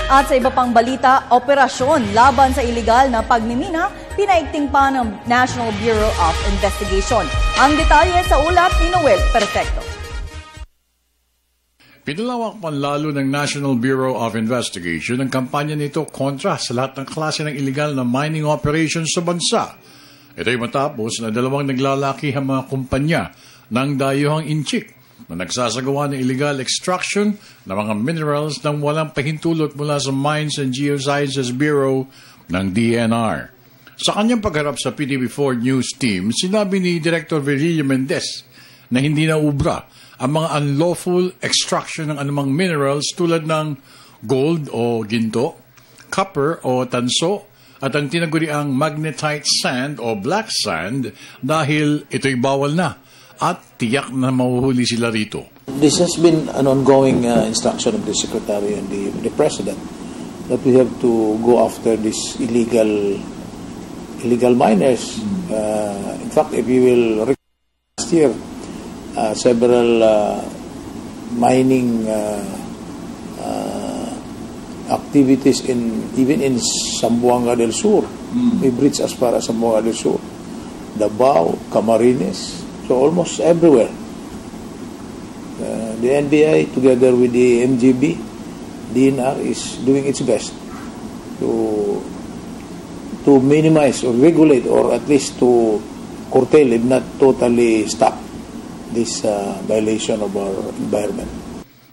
At sa iba pang balita, operasyon laban sa iligal na pagmimina, pinaigting pa ng National Bureau of Investigation. Ang detalye sa ulat ni Noel Perfecto. Pinalawak panlalo ng National Bureau of Investigation ang kampanya nito kontra sa lahat ng klase ng illegal na mining operations sa bansa. Ito'y matapos na dalawang naglalakihang mga kumpanya ng dayuhang inchik na nagsasagawa ng illegal extraction ng mga minerals nang walang pahintulot mula sa Mines and Geosciences Bureau ng DNR. Sa kanyang pagharap sa PTV4 News Team, sinabi ni Director Virgilio Mendez na hindi na ubra ang mga unlawful extraction ng anumang minerals tulad ng gold o ginto, copper o tanso, at ang tinaguriang magnetite sand o black sand dahil ito'y bawal na at tiyak na mahuhuli sila rito. This has been an ongoing instruction of the Secretary and the President that we have to go after these illegal miners. In fact, if you will recall last year, several mining activities even in Zamboanga del Sur. We reached as far as Zamboanga del Sur, Davao, Camarines, so almost everywhere. The NBI together with the MGB, DNR is doing its best to minimize or regulate or at least to curtail, if not totally stop, this violation of our environment.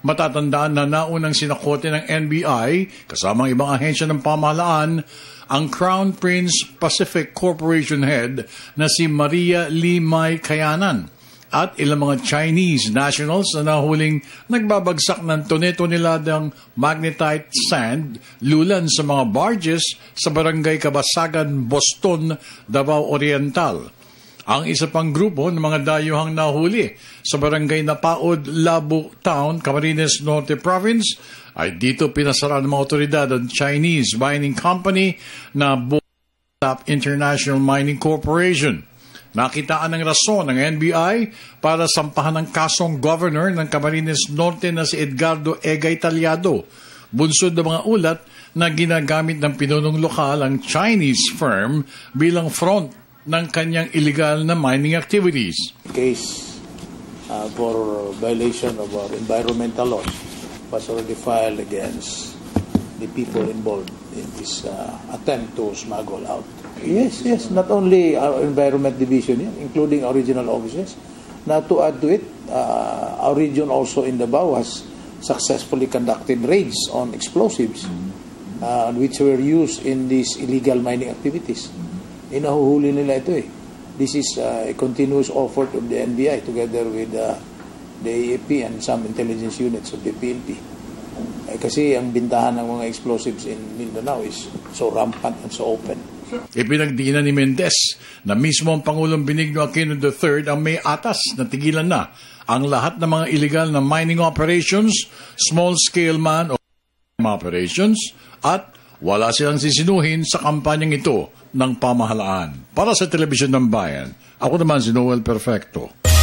Matatandaan na naunang sinakote ng NBI kasamang ibang ahensya ng pamahalaan ang Crown Prince Pacific Corporation head na si Maria Limay Kayanan at ilang mga Chinese nationals na nahuling nagbabagsak ng tone-toneladang magnetite sand lulan sa mga barges sa barangay Kabasagan, Boston, Davao Oriental. Ang isa pang grupo ng mga dayuhang nahuli sa barangay Napaod, Labo Town, Camarines Norte Province ay dito pinasara ng mga otoridad ang Chinese mining company na Top International Mining Corporation. Nakitaan ng rason ng NBI para sampahan ng kasong governor ng Camarines Norte na si Edgardo Egay Talyado. Bunsod ng mga ulat na ginagamit ng pinunong lokal ang Chinese firm bilang front ng kanyang illegal na mining activities. Case for violation of our environmental laws was already filed against the people involved in this attempt to smuggle out. Yes, not only our environment division, including our regional offices. Now to add to it, our region also in Davao has successfully conducted raids on explosives which were used in these illegal mining activities. Inahuhuli nila ito eh. This is a continuous effort of the NBI together with the AAP and some intelligence units of the PNP. Kasi ang bintahan ng mga explosives in Mindanao is so rampant and so open. Ipinagdiinan ni Mendez na mismo ang Pangulong Benigno Aquino III ang may atas na tigilan na ang lahat ng mga illegal na mining operations, small-scale man o operations, at wala silang sisinuhin sa kampanyang ito ng pamahalaan. Para sa Telebisyon ng Bayan, ako naman si Noel Perfecto.